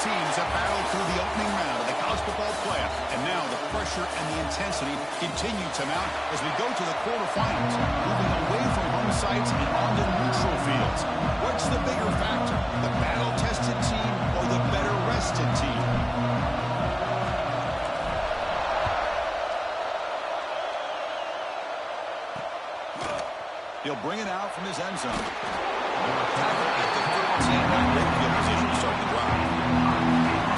teams have battled through the opening round of the college football playoff, and now the pressure and the intensity continue to mount as we go to the quarterfinals, moving away from home sites and onto neutral fields. What's the bigger factor, the battle-tested team or the better-rested team? He'll bring it out from his end zone. Tackle at the 13, right midfield position to start the drive.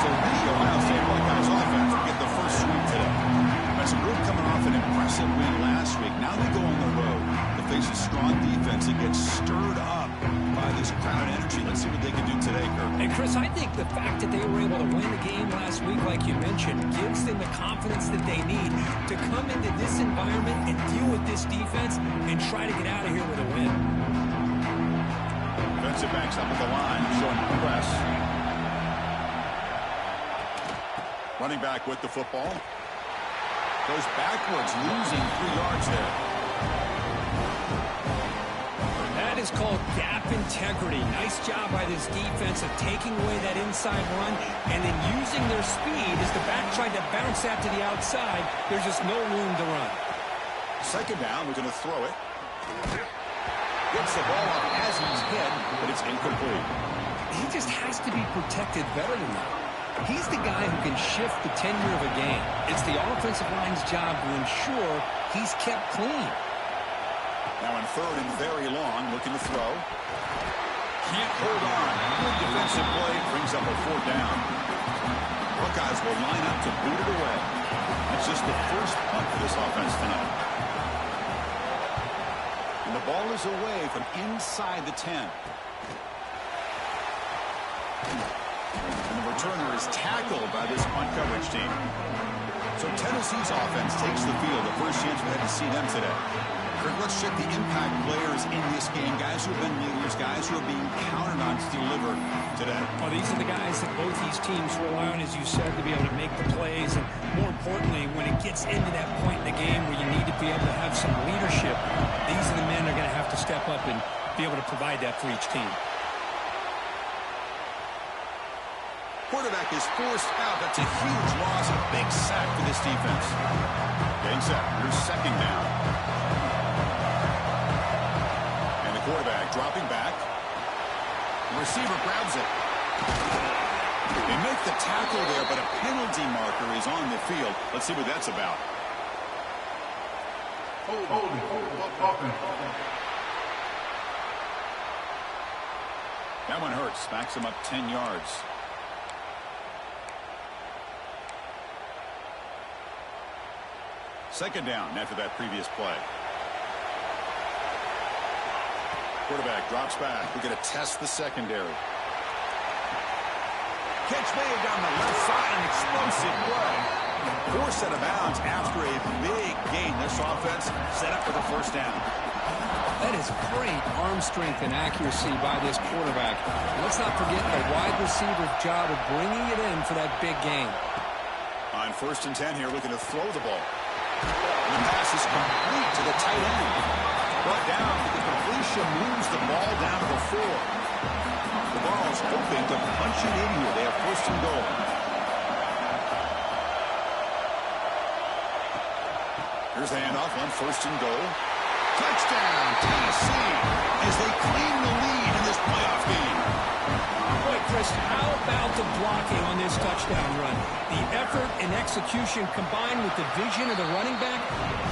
So the Ohio State Buckeyes offense will get the first swing today. That's a group coming off an impressive win last week. Now they go on the road to face a strong defense that gets stirred up by this crowd energy. Let's see what they can do today, Kirk. And Chris, I think the fact that they were able to win the game last week, like you mentioned, gives them the confidence that they need to come into this environment and deal with this defense and try to get out of here with a win. Defensive backs up at the line, showing press. Running back with the football. Goes backwards, losing 3 yards there. That is called gap integrity. Nice job by this defense of taking away that inside run and then using their speed as the back tried to bounce that to the outside. There's just no room to run. Second down, we're going to throw it. Gets the ball up as he's hit, but it's incomplete. He just has to be protected better than that. He's the guy who can shift the tenure of a game. It's the offensive line's job to ensure he's kept clean. Now in third and very long, looking to throw. Can't hold on. Good defensive play, brings up a 4th down. Buckeyes will line up to boot it away. That's just the first punt for this offense tonight. And the ball is away from inside the 10. And the returner is tackled by this punt coverage team. So Tennessee's offense takes the field. The first chance we had to see them today. Kirk, let's check the impact players in this game. Guys who have been leaders, guys who are being counted on to deliver today. Well, these are the guys that both these teams rely on, as you said, to be able to make the plays. And more importantly, when it gets into that point in the game where you need to be able to have some leadership, these are the men that are going to have to step up and be able to provide that for each team. Quarterback is forced out. That's a huge loss, a big sack for this defense. Getting set. Here's second down. And the quarterback dropping back. The receiver grabs it. They make the tackle there, but a penalty marker is on the field. Let's see what that's about. That one hurts. Backs him up 10 yards. Second down after that previous play. Quarterback drops back. We're going to test the secondary. Catch made down the left side. An explosive play. Forced out of bounds after a big gain. This offense set up for the first down. That is great arm strength and accuracy by this quarterback. Let's not forget the wide receiver's job of bringing it in for that big gain. On 1st and 10 here, looking to throw the ball. The pass is complete to the tight end. Brought down, but the completion moves the ball down to the 4. The Vols hoping to punch it in here. They have 1st and goal. Here's the handoff on 1st and goal. Touchdown, Tennessee, as they claim the lead in this playoff game. Boy, Chris, how about the blocking on this touchdown run? The effort and execution combined with the vision of the running back,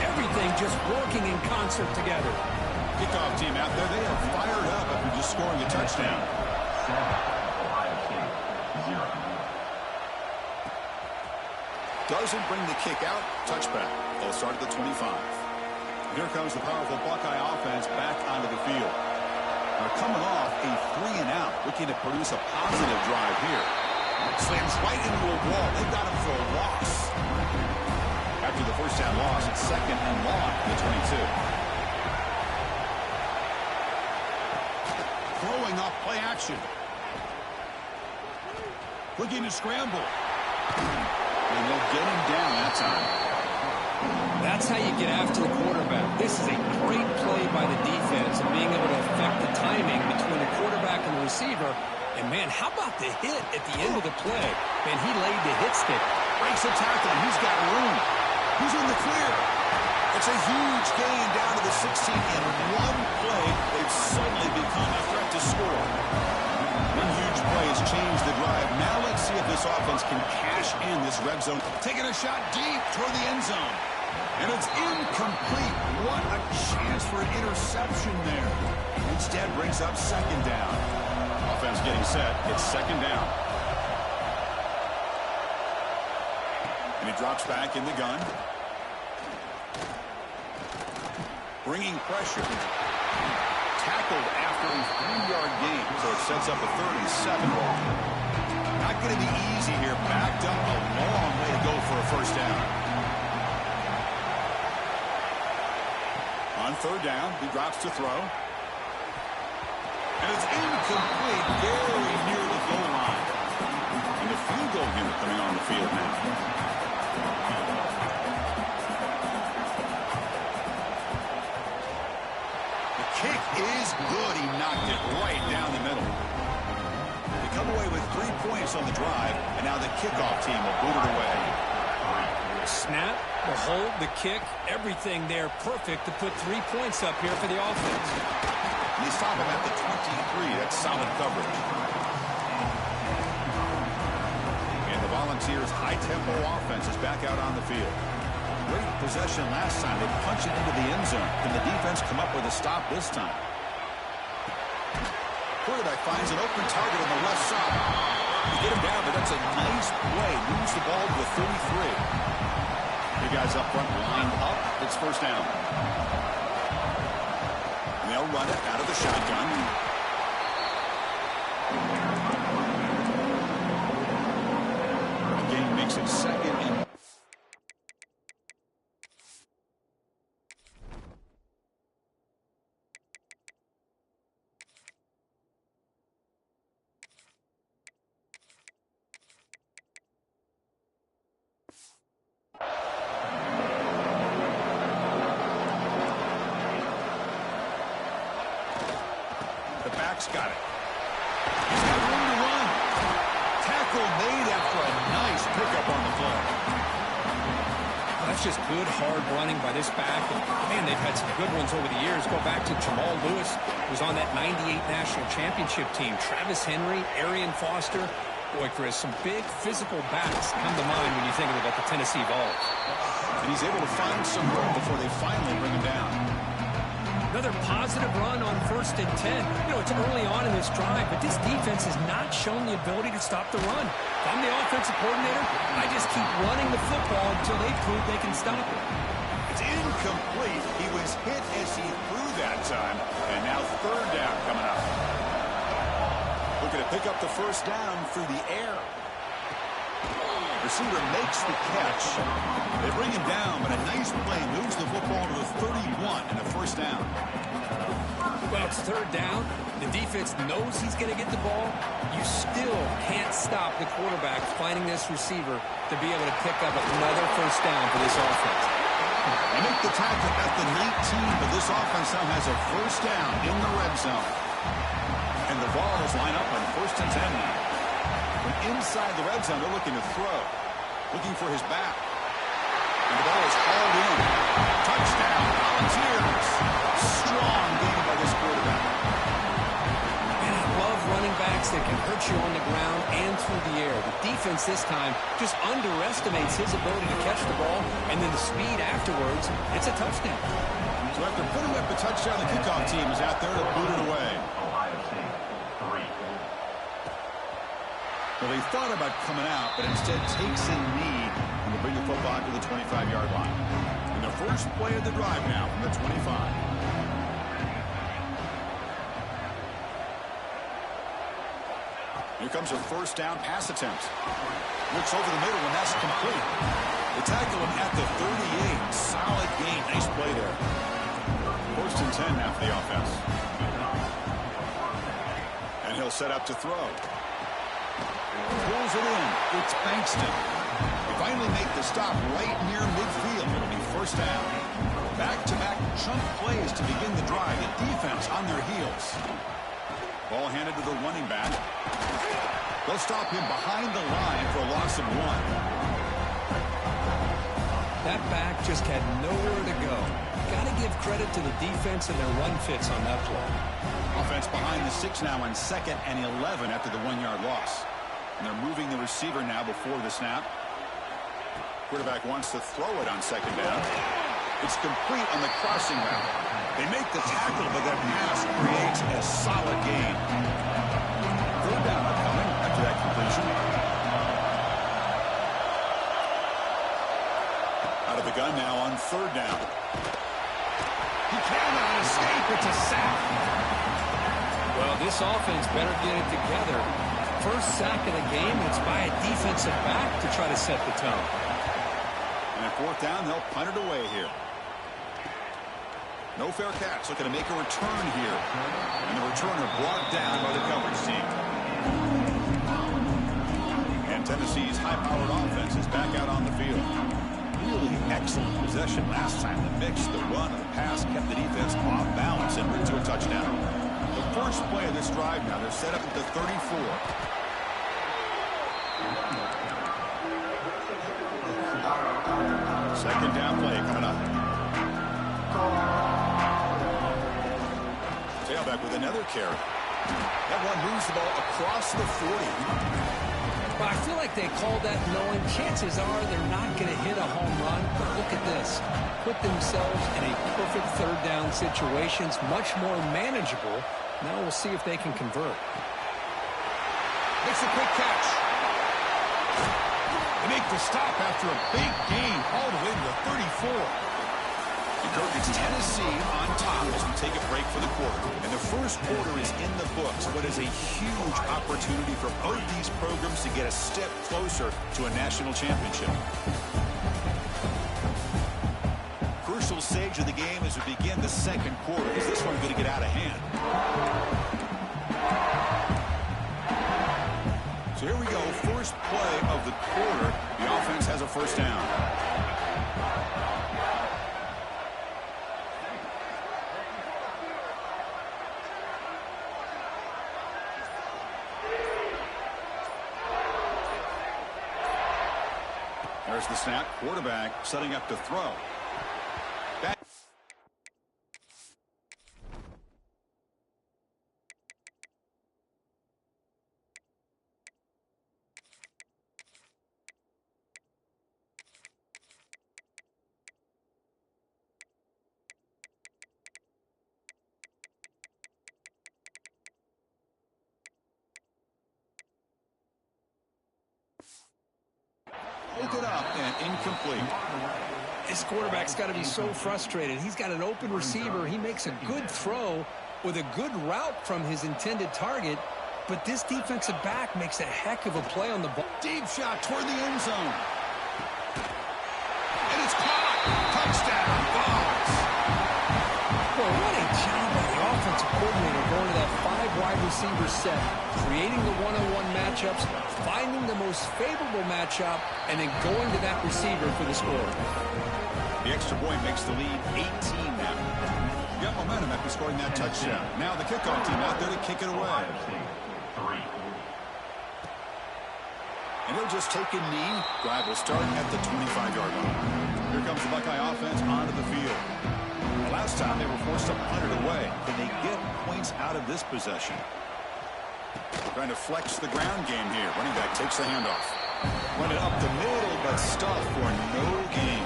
everything just working in concert together. Kickoff team out there, they are fired up after just scoring a touchdown. 7, Ohio State, 0. Doesn't bring the kick out, touchback. They'll start at the 25. Here comes the powerful Buckeye offense back onto the field. They're coming off a 3-and-out, looking to produce a positive drive here. Slams right into a wall. They got him for a loss. After the first down loss, it's 2nd and long at the 22. Throwing off play action. Looking to scramble. And they'll get him down that time. That's how you get after the quarterback. This is a great play by the defense and being able to affect the timing between the quarterback and the receiver And, man, how about the hit at the end of the play? Man, he laid the hit stick. Breaks a tackle, and he's got room. He's in the clear. It's a huge gain down to the 16. In one play, they've suddenly become a threat to score. One huge play has changed the drive. Now let's see if this offense can cash in this red zone. Taking a shot deep toward the end zone. And it's incomplete. What a chance for an interception there. Instead brings up second down. Offense getting set. It's second down. And he drops back in the gun. Bringing pressure. Tackled after a 3-yard gain, so it sets up a 37 ball. Not going to be easy here. Backed up a long way to go for a first down. On third down, he drops to throw. And it's incomplete, very near the goal line. And the field goal unit coming on the field now. Kick is good. He knocked it right down the middle. They come away with 3 points on the drive, and now the kickoff team will boot it away. Snap, the hold, the kick, everything there perfect to put 3 points up here for the offense. And they stop him at the 23. That's solid coverage. And the Volunteers' high-tempo offense is back out on the field. Great possession last time. They punch it into the end zone. Can the defense come up with a stop this time? Quarterback finds an open target on the left side. They get him down, but that's a nice play. Moves the ball to the 33. The guys up front lined up. It's first down. And they'll run it out of the shotgun. The game makes it second and got it. He's got room to run. Tackle made after a nice pickup on the play. That's just good, hard running by this back. And, man, they've had some good ones over the years. Go back to Jamal Lewis, who was on that 98 National Championship team. Travis Henry, Arian Foster. Boy, Chris, some big physical backs come to mind when you think about the Tennessee Vols. And he's able to find some room before they finally bring him down. Another positive run on 1st and 10. You know, it's early on in this drive, but this defense has not shown the ability to stop the run. If I'm the offensive coordinator, I just keep running the football until they prove they can stop it. It's incomplete. He was hit as he threw that time, and now third down coming up. Looking to pick up the first down through the air. Receiver makes the catch. They bring him down, but a nice play moves the football to the 31 and a first down. Well, it's third down. The defense knows he's going to get the ball. You still can't stop the quarterback finding this receiver to be able to pick up another first down for this offense. They make the tackle at the 19, but this offense now has a first down in the red zone. And the Vols line up on 1st and 10 now. From inside the red zone, they're looking to throw. Looking for his back. And the ball is hauled in. Touchdown, Volunteers. Strong game by this quarterback. And I love running backs that can hurt you on the ground and through the air. The defense this time just underestimates his ability to catch the ball, and then the speed afterwards, it's a touchdown. So after putting up the touchdown, the kickoff team is out there to boot it away. Ohio State, 3. Well, they thought about coming out, but instead takes a knee and will bring the football to the 25-yard line. And the first play of the drive now from the 25. Here comes a first down pass attempt. Looks over the middle, and that's complete. They tackle him at the 38. Solid gain. Nice play there. 1st and 10 now for the offense. And he'll set up to throw. Pulls it in. It's Bankston. They finally make the stop right near midfield. It'll be first down. Back-to-back chunk plays to begin the drive. The defense on their heels. Ball handed to the running back. They'll stop him behind the line for a loss of 1. That back just had nowhere to go. Got to give credit to the defense and their run fits on that play. Offense behind the 6 now on 2nd and 11 after the 1-yard loss. And they're moving the receiver now before the snap. Quarterback wants to throw it on 2nd down. It's complete on the crossing route. They make the tackle, but that pass creates a solid gain. 3rd down upcoming after that completion. Out of the gun now on 3rd down. He cannot escape. It's a sack. Well, this offense better get it together. First sack of the game, and it's by a defensive back to try to set the tone. And at 4th down, they'll punt it away here. No fair catch. Looking to make a return here. And the returner brought down by the coverage team. And Tennessee's high-powered offense is back out on the field. Really excellent possession last time. The mix, the run, and the pass kept the defense off balance and went to a touchdown. The first play of this drive now, they're set up at the 34. Second down play coming up. Tailback with another carry. That one moves the ball across the 40. Well, I feel like they called that knowing chances are they're not going to hit a home run. But look at this. Put themselves in a perfect 3rd down situation. It's much more manageable. Now we'll see if they can convert. Makes a quick catch. They make the stop after a big gain all the way to the 34. It's Tennessee on top as we take a break for the quarter. And the first quarter is in the books. What is a huge opportunity for both these programs to get a step closer to a national championship. Crucial stage of the game as we begin the 2nd quarter. Is this one going to get out of hand? So here we go. First play of the quarter. The offense has a 1st down. There's the snap. Quarterback setting up to throw. Back. It up and incomplete. This quarterback's got to be so frustrated. He's got an open receiver. He makes a good throw with a good route from his intended target, but this defensive back makes a heck of a play on the ball. Deep shot toward the end zone. And it's caught. Touchdown, Dogs. Boy, what a job by the offensive coordinator going to that 5-wide receiver set, creating the one-on-one matchups, finding the most favorable matchup, and then going to that receiver for the score. The extra point makes the lead 18 now. You got momentum after scoring that touchdown. Now the kickoff team out there to kick it away. And he'll just take a knee. Drive will start at the 25-yard line. Here comes the Buckeye offense onto the field. The last time they were forced to punt it away. Can they get points out of this possession? Trying to flex the ground game here. Running back takes the handoff. Run it up the middle, but stuffed for no gain.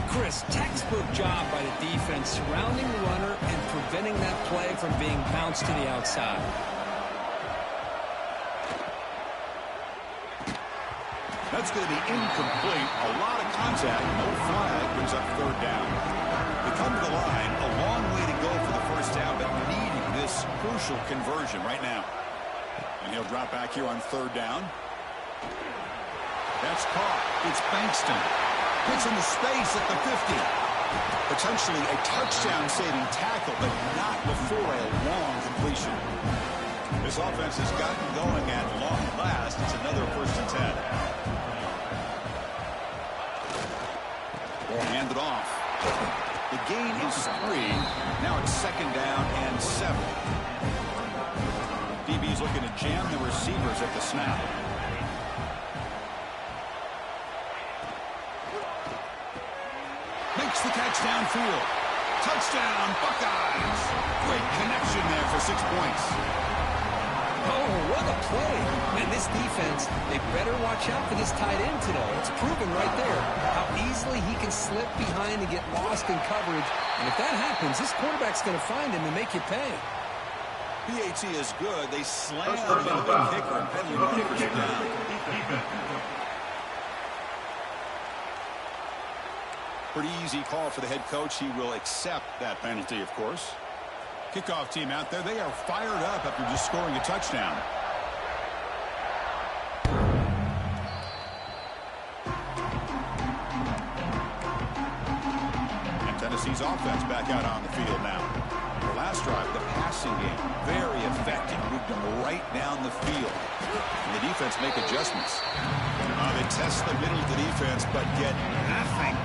Chris, textbook job by the defense surrounding the runner and preventing that play from being bounced to the outside. That's going to be incomplete. A lot of contact. No flag. Brings up 3rd down. They come to the line. A long way to go for the 1st down, but needing this crucial conversion right now. And he'll drop back here on 3rd down. That's caught. It's Bankston. Hits into space at the 50. Potentially a touchdown-saving tackle, but not before a long completion. This offense has gotten going at long last. It's another 1st and 10. Handed off. The gain is 3. Now it's 2nd down and 7. He's looking to jam the receivers at the snap. Makes the catch downfield. Touchdown, Buckeyes. Great connection there for 6 points. Oh, what a play. Man, this defense, they better watch out for this tight end today. It's proven right there how easily he can slip behind and get lost in coverage. And if that happens, this quarterback's going to find him and make you pay. PAT is good. They slam into the kicker, and penalty markers are down. Pretty easy call for the head coach. He will accept that penalty, of course. Kickoff team out there. They are fired up after just scoring a touchdown. And Tennessee's offense back out on the field now. The last drive, the passing game, very effective. Moved them right down the field. And the defense make adjustments. They test the middle of the defense, but get nothing.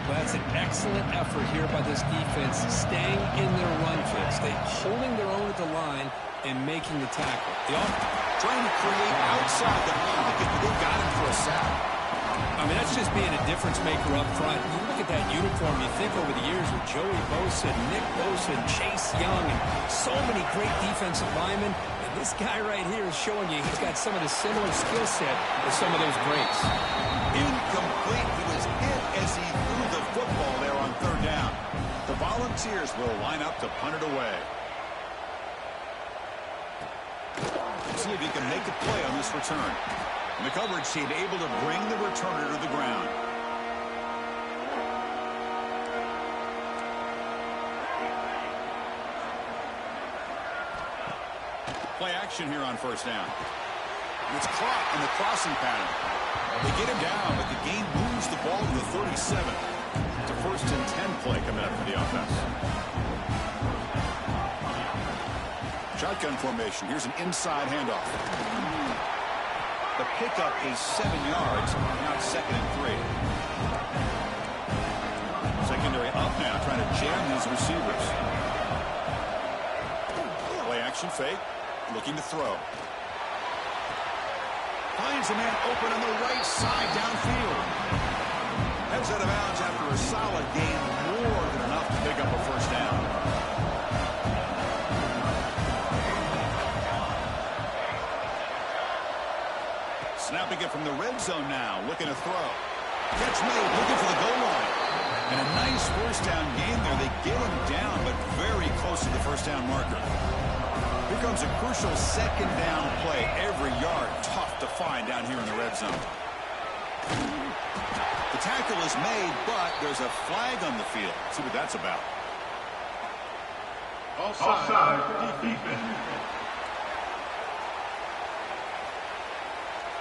Well, that's an excellent effort here by this defense, staying in their run fix. They holding their own at the line and making the tackle. Trying to create outside the pocket, but they got him for a sack. I mean, that's just being a difference maker up front. You look at that uniform, you think over the years with Joey Bosa, Nick Bosa, and Chase Young, and so many great defensive linemen. And this guy right here is showing you he's got some of the similar skill set as some of those greats. Incomplete. He was hit as he threw the football there on third down. The Volunteers will line up to punt it away. See if he can make a play on this return. And the coverage team able to bring the returner to the ground. Play action here on first down. It's caught in the crossing pattern. They get him down, but the game moves the ball to the 37. It's a 1st and 10 play coming up for the offense. Shotgun formation. Here's an inside handoff. The pickup is 7 yards. Now it's 2nd and 3. Secondary up now, trying to jam these receivers. Play action fake. Looking to throw. Finds a man open on the right side downfield. Heads out of bounds after a solid gain. More than enough to pick up a first down. Snapping it from the red zone now. Looking to throw. Catch made. Looking for the goal line. And a nice first down game there. They get him down, but very close to the first down marker. Here comes a crucial 2nd down play. Every yard tough to find down here in the red zone. The tackle is made, but there's a flag on the field. Let's see what that's about. Offside. Defense.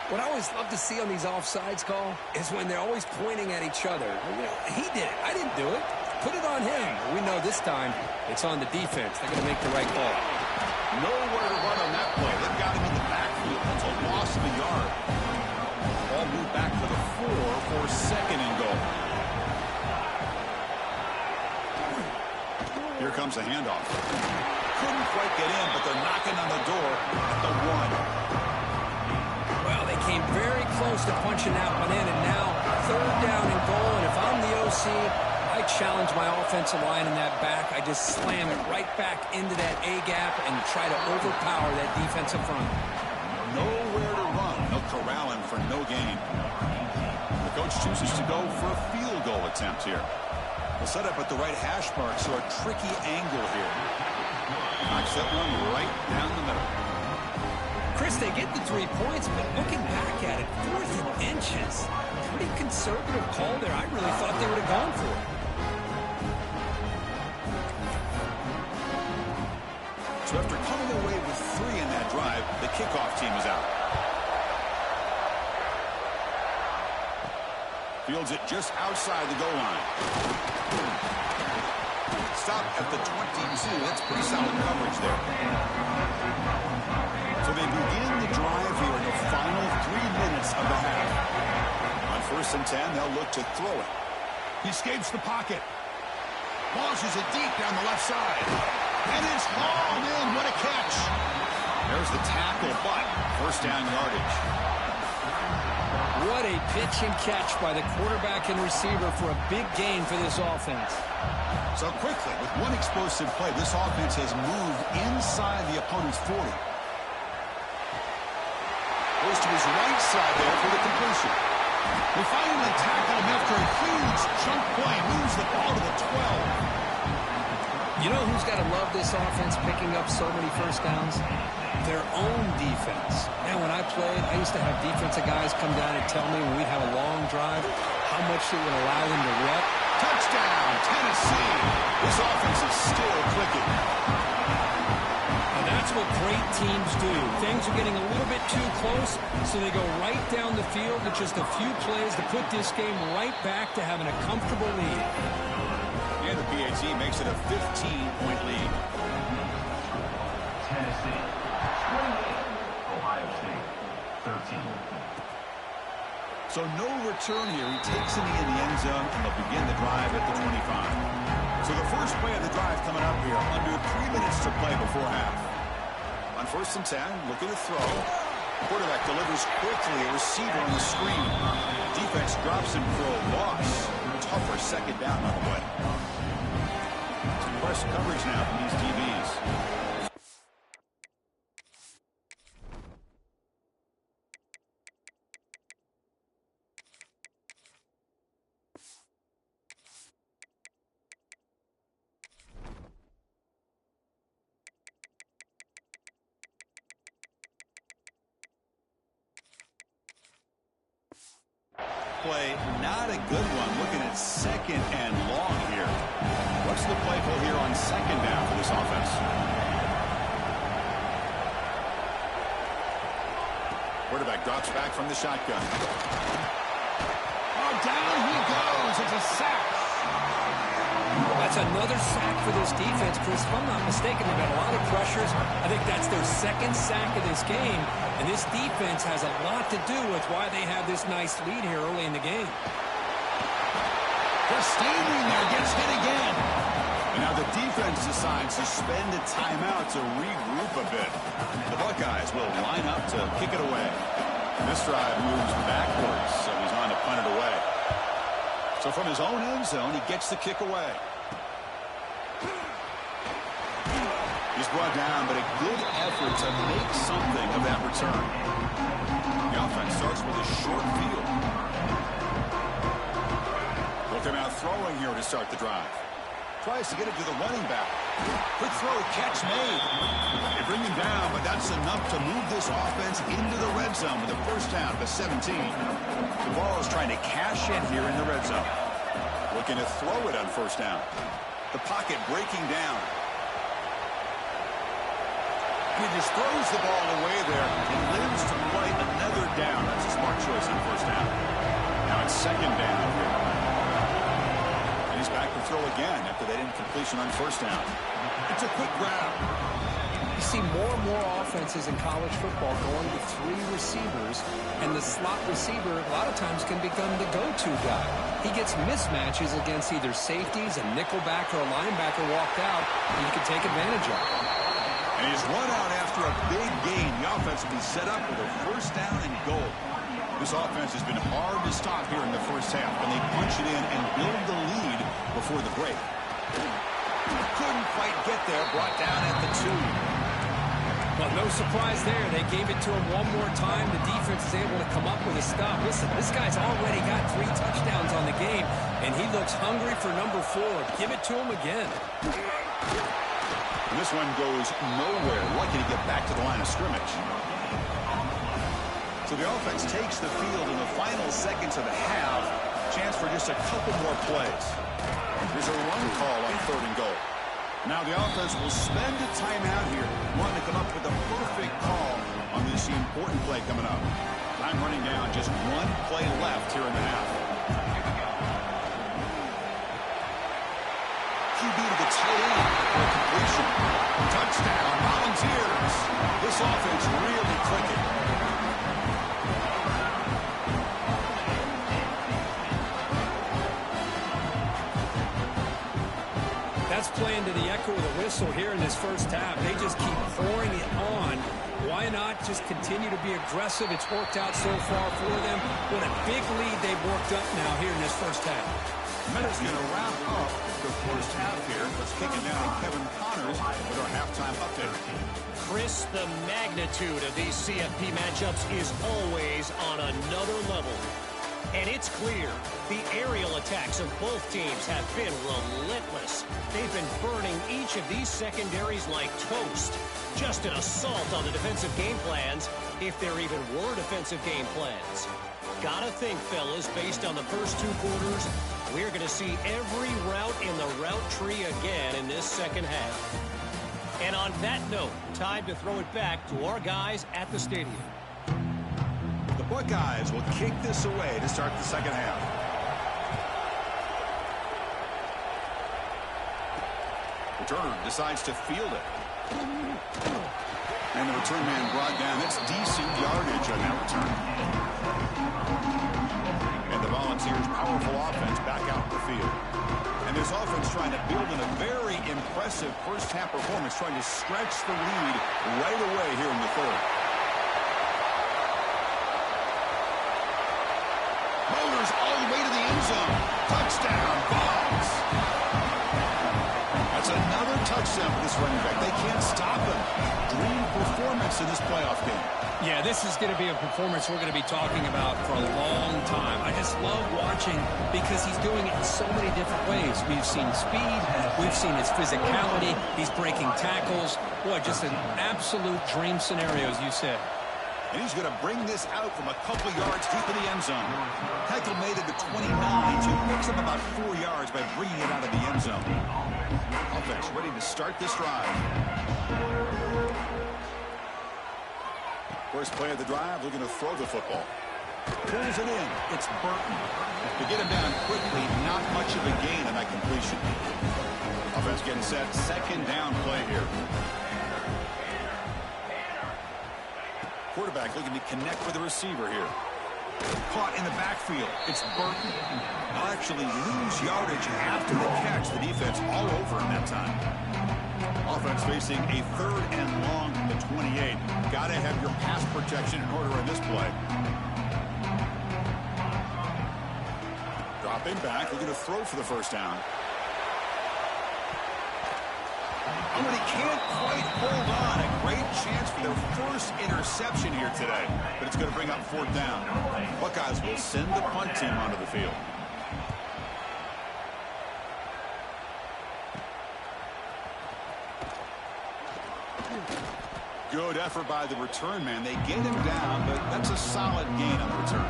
What I always love to see on these offsides call is when they're always pointing at each other. You know, he did it. I didn't do it. Put it on him. We know this time it's on the defense. They're going to make the right call. Nowhere to run on that play. They've got him in the backfield. That's a loss of a yard. Ball moved back to the 4 for 2nd and goal. Here comes a handoff. Couldn't quite get in, but they're knocking on the door at the 1. Well, they came very close to punching that one in, and now 3rd down and goal. And if I'm the OC, I challenge my offensive line in that back. I just slam it right back into that A-gap and try to overpower that defensive front. Nowhere to run. They'll corral him for no gain. The coach chooses to go for a field goal attempt here. They'll set up at the right hash mark, so a tricky angle here. Knocks that one right down the middle. Chris, they get the 3 points, but looking back at it, 4th and inches. Pretty conservative call there. I really thought they would have gone for it. So after coming away with 3 in that drive, the kickoff team is out. Fields it just outside the goal line. Stop at the 22. That's pretty solid coverage there. So they begin the drive here in the final 3 minutes of the half. On 1st and 10, they'll look to throw it. He escapes the pocket. Launches it deep down the left side. And it's hauled in. What a catch. There's the tackle, but first down yardage. What a pitch and catch by the quarterback and receiver for a big gain for this offense. So quickly, with one explosive play, this offense has moved inside the opponent's 40. Goes to his right side there for the completion. They finally tackle him after a huge chunk play. Moves the ball to the 12. You know who's got to love this offense picking up so many first downs? Their own defense. Man, when I played, I used to have defensive guys come down and tell me when we'd have a long drive how much it would allow them to rep. Touchdown, Tennessee. This offense is still clicking. And that's what great teams do. Things are getting a little bit too close, so they go right down the field with just a few plays to put this game right back to having a comfortable lead. And the PAT makes it a 15-point lead. Tennessee 28, Ohio State 13. So no return here. He takes it in the end zone, and they'll begin the drive at the 25. So the first play of the drive coming up here, under 3 minutes to play before half. On 1st and 10, looking to throw. Quarterback delivers quickly, a receiver on the screen. Defense drops him for a loss. Tougher second down on the way. Some press coverage now from these DBs. Play, not a good one. Looking at 2nd and long here. What's the play call here on 2nd down for this offense? Quarterback drops back from the shotgun. Oh, down he goes. It's a sack. That's another sack for this defense, Chris. If I'm not mistaken, they've got a lot of pressures. I think that's their 2nd sack of this game. And this defense has a lot to do with why they have this nice lead here early in the game. They're standing there, gets hit again. And now the defense decides to spend a timeout to regroup a bit. The Buckeyes will line up to kick it away. This drive moves backwards, so he's on to punt it away. So from his own end zone, he gets the kick away. He's brought down, but a good effort to make something of that return. The offense starts with a short field. They'll come out throwing here to start the drive. Tries to get it to the running back. Quick throw, catch made. They bring him down, but that's enough to move this offense into the red zone with a first down to 17. The ball is trying to cash in here in the red zone. Looking to throw it on first down. The pocket breaking down. He just throws the ball away there and lives to play another down. That's a smart choice on first down. Now it's 2nd down here. And he's back to throw again after that incompletion on first down. It's a quick grab. You see more and more offenses in college football going to 3 receivers, and the slot receiver a lot of times can become the go-to guy. He gets mismatches against either safeties, a nickelback, or a linebacker walked out, and you can take advantage of it. And he's run out after a big gain. The offense will be set up with a first down and goal. This offense has been hard to stop here in the first half, and they punch it in and build the lead before the break. Couldn't quite get there, brought down at the 2. Well, no surprise there. They gave it to him one more time. The defense is able to come up with a stop. Listen, this guy's already got 3 touchdowns on the game, and he looks hungry for number 4. Give it to him again. And this one goes nowhere. Lucky to get back to the line of scrimmage. So the offense takes the field in the final seconds of the half. Chance for just a couple more plays. There's a run call on 3rd and goal. Now the offense will spend a timeout here, wanting to come up with a perfect call on this important play coming up. Time running down, just 1 play left here in the half. QB to the tight end for a completion. Touchdown, Volunteers. This offense really clicking. That's playing to the echo of the whistle here in this first half. They just keep pouring it on. Why not just continue to be aggressive? It's worked out so far for them. What a big lead they've worked up now here in this first half. Minutes going to wrap up the first half here. Let's kick it down to Kevin Connors with our halftime update. Chris, the magnitude of these CFP matchups is always on another level. And it's clear, the aerial attacks of both teams have been relentless. They've been burning each of these secondaries like toast. Just an assault on the defensive game plans, if there even were defensive game plans. Gotta think, fellas, based on the first two quarters, we're going to see every route in the route tree again in this second half. And on that note, time to throw it back to our guys at the stadium. The Buckeyes will kick this away to start the second half. Returner decides to field it. And the return man brought down. That's decent yardage on that return. And the Volunteers' powerful offense back out in the field. And this offense trying to build in a very impressive first half performance, trying to stretch the lead right away here in the third. Motors all the way to the end zone. Touchdown, Vols. That's another touchdown for this running back. They can't stop him. Dream performance in this playoff game. Yeah, this is going to be a performance we're going to be talking about for a long time. I just love watching because he's doing it in so many different ways. We've seen speed. We've seen his physicality. He's breaking tackles. Boy, just an absolute dream scenario, as you said. And he's going to bring this out from a couple yards deep in the end zone. Heckle made it to 29, so he picks up about 4 yards by bringing it out of the end zone. Offense ready to start this drive. First play of the drive, looking to throw the football. Pulls it in. It's Burton. To get him down quickly, not much of a gain on that completion. Offense getting set. Second down play here. Quarterback looking to connect with the receiver here. Caught in the backfield. It's Burton. They'll actually lose yardage after the catch. The defense all over him that time. Offense facing a third and long at the 28. Got to have your pass protection in order in this play. Dropping back, looking to throw for the first down. Oh, and he can't quite hold on. A great chance for their first interception here today. But it's going to bring up fourth down. Buckeyes will send the punt team onto the field. Good effort by the return man. They get him down, but that's a solid gain on the return.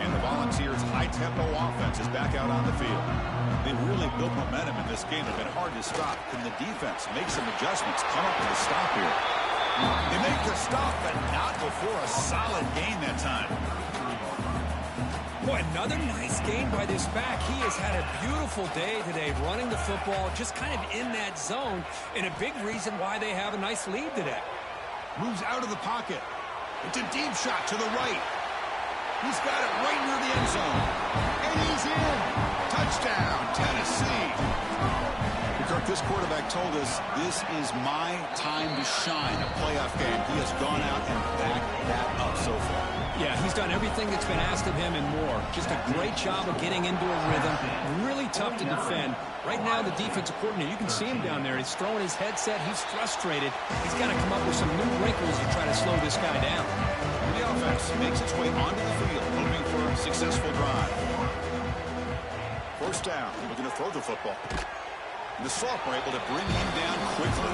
And the Volunteers' high-tempo offense is back out on the field. They really built momentum in this game. They've been hard to stop. Can the defense make some adjustments? Come up with a stop here. They make the stop, but not before a solid gain that time. Boy, another nice game by this back. He has had a beautiful day today running the football, just kind of in that zone, and a big reason why they have a nice lead today. Moves out of the pocket. It's a deep shot to the right. He's got it right near the end zone. And he's in. Touchdown, Tennessee. Kirk, this quarterback told us this is my time to shine, a playoff game. He has gone out and backed that up so far. Yeah, he's done everything that's been asked of him and more. Just a great job of getting into a rhythm. Really tough to defend. Right now, the defensive coordinator, you can see him down there. He's throwing his headset. He's frustrated. He's got to come up with some new wrinkles to try to slow this guy down. The offense makes its way onto the field, hoping for a successful drive. First down, looking to throw the football. And the sophomore able to bring him down quickly.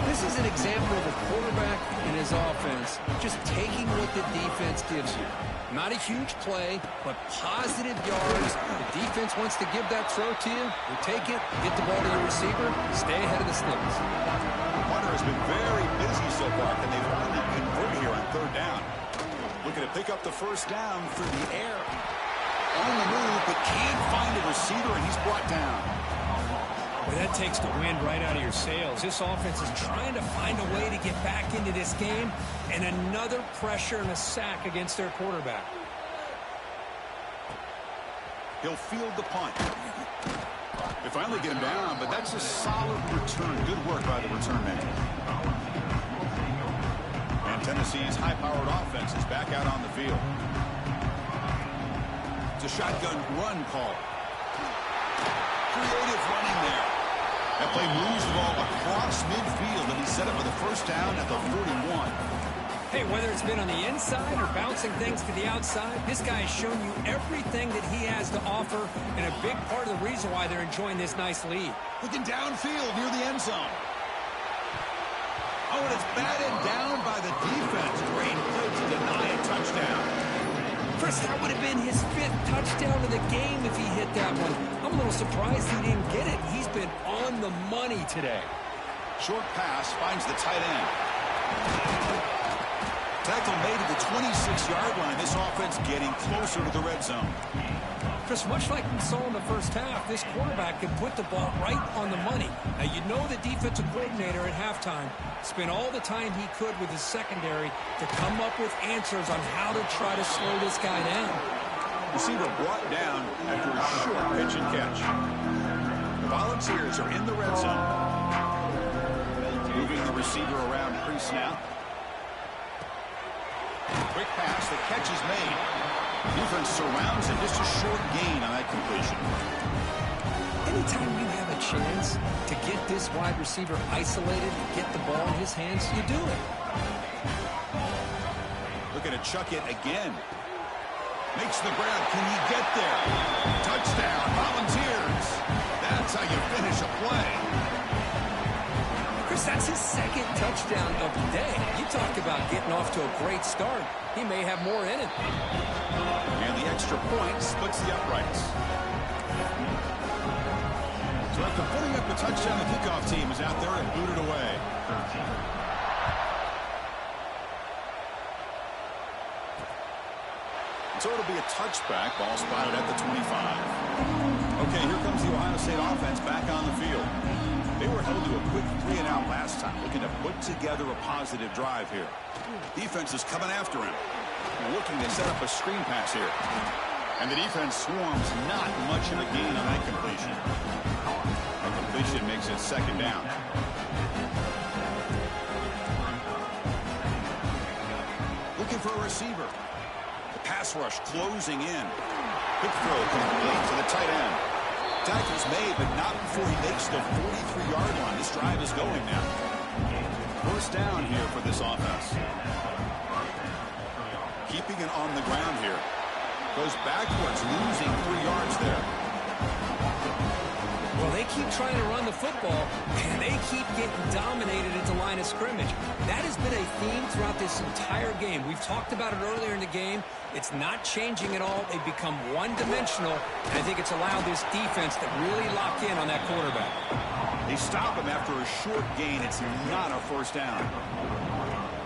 This is an example of a quarterback and his offense just taking what the defense gives you. Not a huge play, but positive yards. The defense wants to give that throw to you. You take it, get the ball to your receiver, stay ahead of the sticks. Hunter has been very busy so far. Can they finally convert here on third down? Looking to pick up the first down through the air. On the move, but can't find a receiver, and he's brought down. Well, that takes the wind right out of your sails. This offense is trying to find a way to get back into this game, and another pressure and a sack against their quarterback. He'll field the punt. finally get him down, but that's a solid return. Good work by the return man. And Tennessee's high-powered offense is back out on the field. It's a shotgun run call. Creative running there. That play moves the ball across midfield, and he set up for the first down at the 41. Hey, whether it's been on the inside or bouncing things to the outside, this guy has shown you everything that he has to offer, and a big part of the reason why they're enjoying this nice lead. Looking downfield near the end zone. Oh, and it's batted down by the defense. Great play to deny a touchdown. Chris, that would have been his 5th touchdown of the game if he hit that one. I'm a little surprised he didn't get it. He's been on the money today. Short pass finds the tight end. Tackle made at the 26-yard line. This offense getting closer to the red zone. Chris, much like we saw in the first half, this quarterback can put the ball right on the money. Now, you know the defensive coordinator at halftime spent all the time he could with his secondary to come up with answers on how to try to slow this guy down. Receiver brought down after a short pitch and catch. The Volunteers are in the red zone. Moving the receiver around pre-snap. Quick pass, the catch is made. Defense surrounds him, just a short gain on that completion. Anytime you have a chance to get this wide receiver isolated and get the ball in his hands, you do it. Looking to chuck it again. Makes the grab. Can he get there? Touchdown, Volunteers. That's how you finish a play. Chris, that's his 2nd touchdown of the day. You talk about getting off to a great start. He may have more in it. And the extra point splits the uprights. So after putting up a touchdown, the kickoff team is out there and booted away. 13. So it'll be a touchback. Ball spotted at the 25. Okay, here comes the Ohio State offense back on the field. They were held to a quick 3-and-out last time, looking to put together a positive drive here. Defense is coming after him, looking to set up a screen pass here. And the defense swarms not much of a gain on that completion. That completion makes it 2nd down. Looking for a receiver. The pass rush closing in. Quick throw complete to the tight end. Tackle's made, but not before he makes the 43-yard line. This drive is going now. First down here for this offense. Keeping it on the ground here. Goes backwards, losing 3 yards there. Well, they keep trying to run the football, and they keep getting dominated at the line of scrimmage. That has been a theme throughout this entire game. We've talked about it earlier in the game. It's not changing at all. They've become one-dimensional, and I think it's allowed this defense to really lock in on that quarterback. They stop him after a short gain. It's not a first down.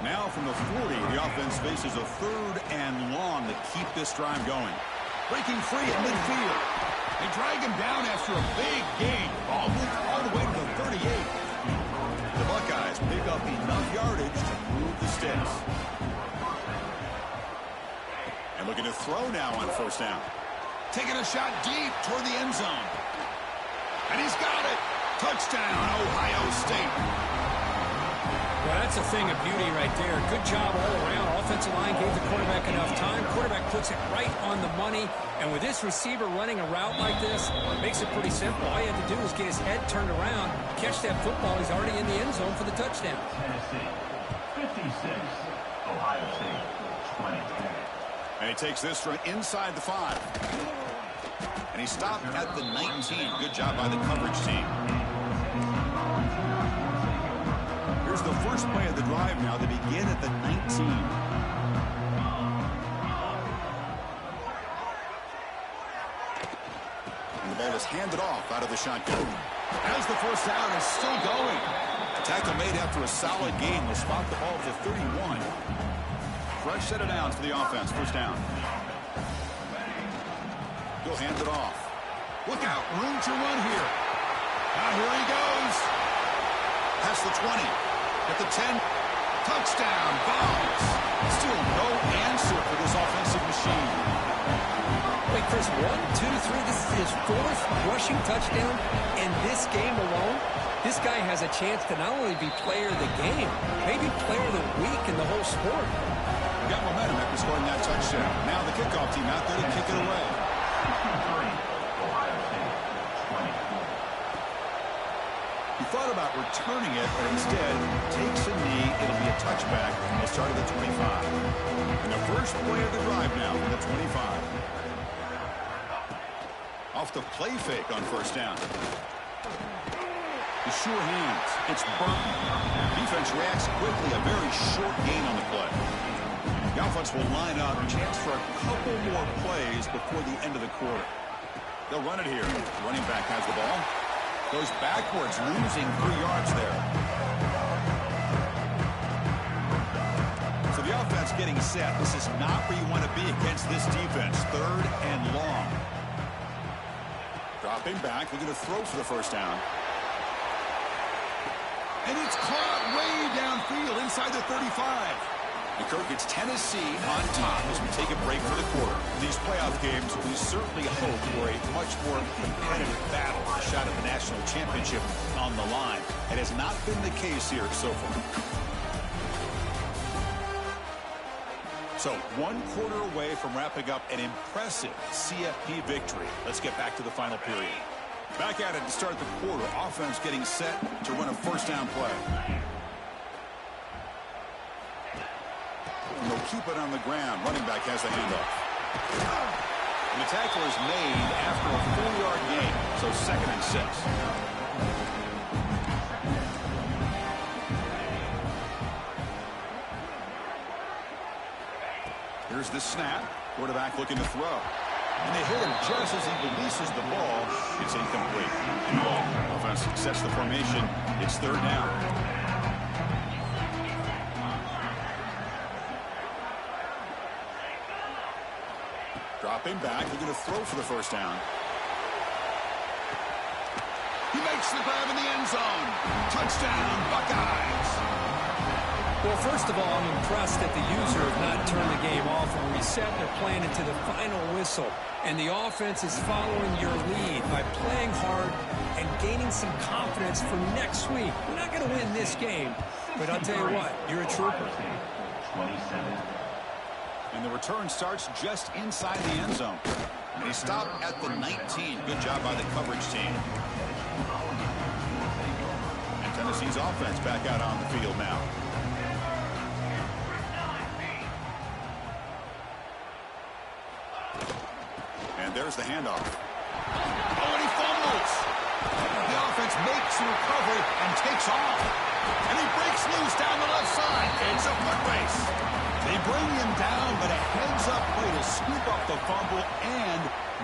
Now from the 40, the offense faces a 3rd and long to keep this drive going. Breaking free at midfield. They drag him down after a big gain. Ball moved all the way to the 38. The Buckeyes pick up enough yardage to move the sticks. And looking to throw now on first down. Taking a shot deep toward the end zone. And he's got it. Touchdown, Ohio State. Well, that's a thing of beauty right there. Good job all around. Offensive line gave the quarterback enough time. Quarterback puts it right on the money. And with this receiver running a route like this, it makes it pretty simple. All you have to do is get his head turned around, catch that football. He's already in the end zone for the touchdown. Tennessee, 56. Ohio State, 20. And he takes this from inside the 5. And he stopped at the 19. Good job by the coverage team. Here's the first play of the drive now. They begin at the 19. And the ball is handed off out of the shotgun. As the first down is still going. A tackle made after a solid gain will spot the ball to 31. Fresh set of downs for the offense. First down. He'll hand it off. Look out. Room to run here. Now here he goes. Past the 20. At the 10. Touchdown. Bombs. Still no answer for this offensive machine. Wait, Chris, 1, 2, 3. This is his 4th rushing touchdown in this game alone. This guy has a chance to not only be player of the game, maybe player of the week in the whole sport. Got momentum after scoring that touchdown. Now the kickoff team out there to kick it away. Ohio State, 20. He thought about returning it, but instead takes a knee. It'll be a touchback. They'll start at the 25. And the first play of the drive now from the 25. Off the play fake on first down. The sure hands. It's Burton. Defense reacts quickly. A very short gain on the play. The offense will line up. Chance for a couple more plays before the end of the quarter. They'll run it here. The running back has the ball. Goes backwards, losing 3 yards there. So the offense getting set. This is not where you want to be against this defense. 3rd and long. Dropping back. They're going to throw for the first down. And it's caught way downfield inside the 35. And Kirk, it's Tennessee on top as we take a break for the quarter. In these playoff games, we certainly hope for a much more competitive battle, a shot at the national championship on the line. It has not been the case here so far. So 1 quarter away from wrapping up an impressive CFP victory. Let's get back to the final period. Back at it to start the quarter. Offense getting set to run a first down play. And they'll keep it on the ground. Running back has the handoff. And the tackle is made after a 4-yard gain. So 2nd and 6. Here's the snap. Quarterback looking to throw. And they hit him just as he releases the ball. It's incomplete. Offense sets the formation. It's 3rd down. Dropping back. They're going to throw for the first down. He makes the grab in the end zone. Touchdown, Buckeyes. Well, first of all, I'm impressed that the user have not turned the game off and reset. They're playing into the final whistle. And the offense is following your lead by playing hard and gaining some confidence for next week. We're not going to win this game, but I'll tell you what, you're a trooper. 27. And the return starts just inside the end zone. And he stopped at the 19. Good job by the coverage team. And Tennessee's offense back out on the field now. And there's the handoff. Oh, and he fumbles. The offense makes the recovery and takes off. And he breaks loose down the left side. It's a foot race. They bring him down, but a heads-up play to scoop up the fumble and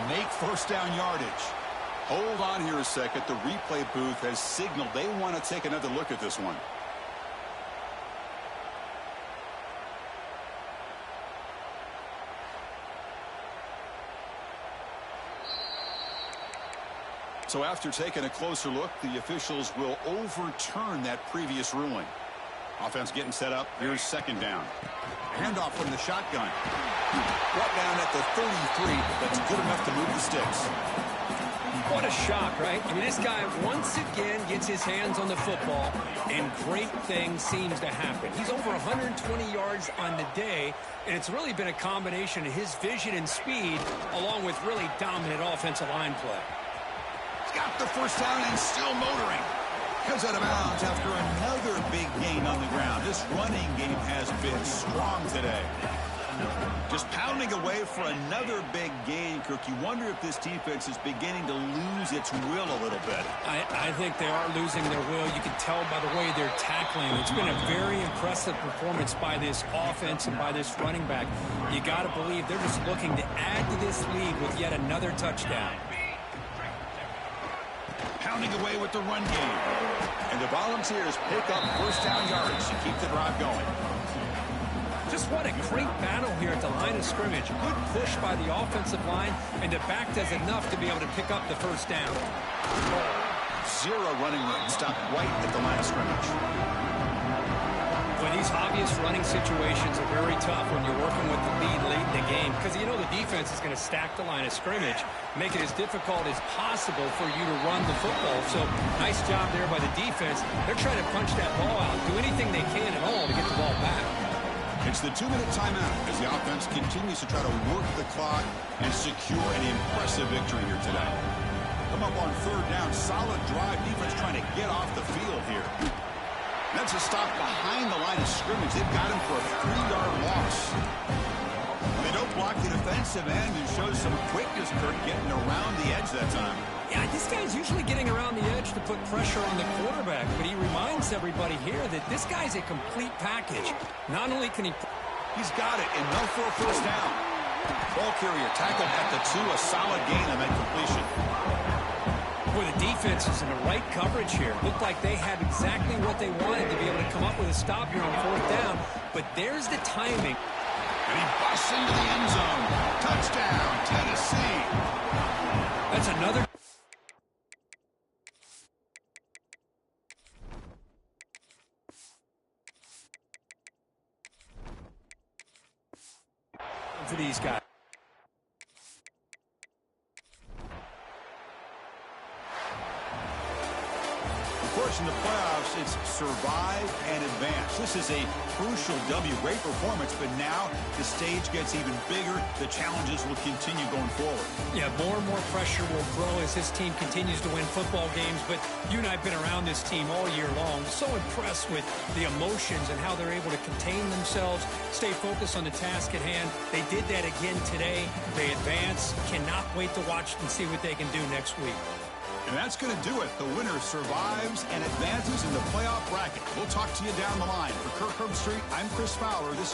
make first down yardage. Hold on here a second. The replay booth has signaled they want to take another look at this one. So after taking a closer look, the officials will overturn that previous ruling. Offense getting set up. Here's 2nd down. Handoff from the shotgun. Brought down at the 33. That's good enough to move the sticks. What a shock, right? I mean, this guy once again gets his hands on the football, and great things seems to happen. He's over 120 yards on the day, and it's really been a combination of his vision and speed, along with really dominant offensive line play. Got the first down and still motoring. Heads out of bounds after another big gain on the ground. This running game has been strong today. Just pounding away for another big gain, Kirk. You wonder if this defense is beginning to lose its will a little bit. I think they are losing their will. You can tell by the way they're tackling. It's been a very impressive performance by this offense and by this running back. You got to believe they're just looking to add to this lead with yet another touchdown. Pounding away with the run game. And the Volunteers pick up first down yardage to keep the drive going. Just what a great battle here at the line of scrimmage. Good push by the offensive line, and the back does enough to be able to pick up the first down. 0 running room. Stopped right at the line of scrimmage. Well, these obvious running situations are very tough when you're working with the lead late in the game because you know the defense is going to stack the line of scrimmage, make it as difficult as possible for you to run the football. So nice job there by the defense. They're trying to punch that ball out, do anything they can at all to get the ball back. It's the 2-minute timeout as the offense continues to try to work the clock and secure an impressive victory here today. Come up on third down, solid drive, defense trying to get off the field here. That's a stop behind the line of scrimmage. They've got him for a 3-yard loss. They don't block the defensive end and shows some quickness, Kirk, getting around the edge that time. Yeah, this guy's usually getting around the edge to put pressure on the quarterback, but he reminds everybody here that this guy's a complete package. Not only can he... He's got it, and no for a first down. Ball carrier tackled at the 2, a solid gain on that completion. Boy, the defense is in the right coverage here. Looked like they had exactly what they wanted to be able to come up with a stop here on fourth down, but there's the timing. And he busts into the end zone. Touchdown, Tennessee. That's another... for these guys. Of course, in the playoffs, it's survive and advance. This is a crucial W. Great performance, but now the stage gets even bigger. The challenges will continue going forward. Yeah, more and more pressure will grow as this team continues to win football games, but you and I have been around this team all year long. So impressed with the emotions and how they're able to contain themselves, stay focused on the task at hand. They did that again today. They advance. Cannot wait to watch and see what they can do next week. And that's going to do it. The winner survives and advances in the playoff bracket. We'll talk to you down the line. For Kirk Herbstreit, I'm Chris Fowler. This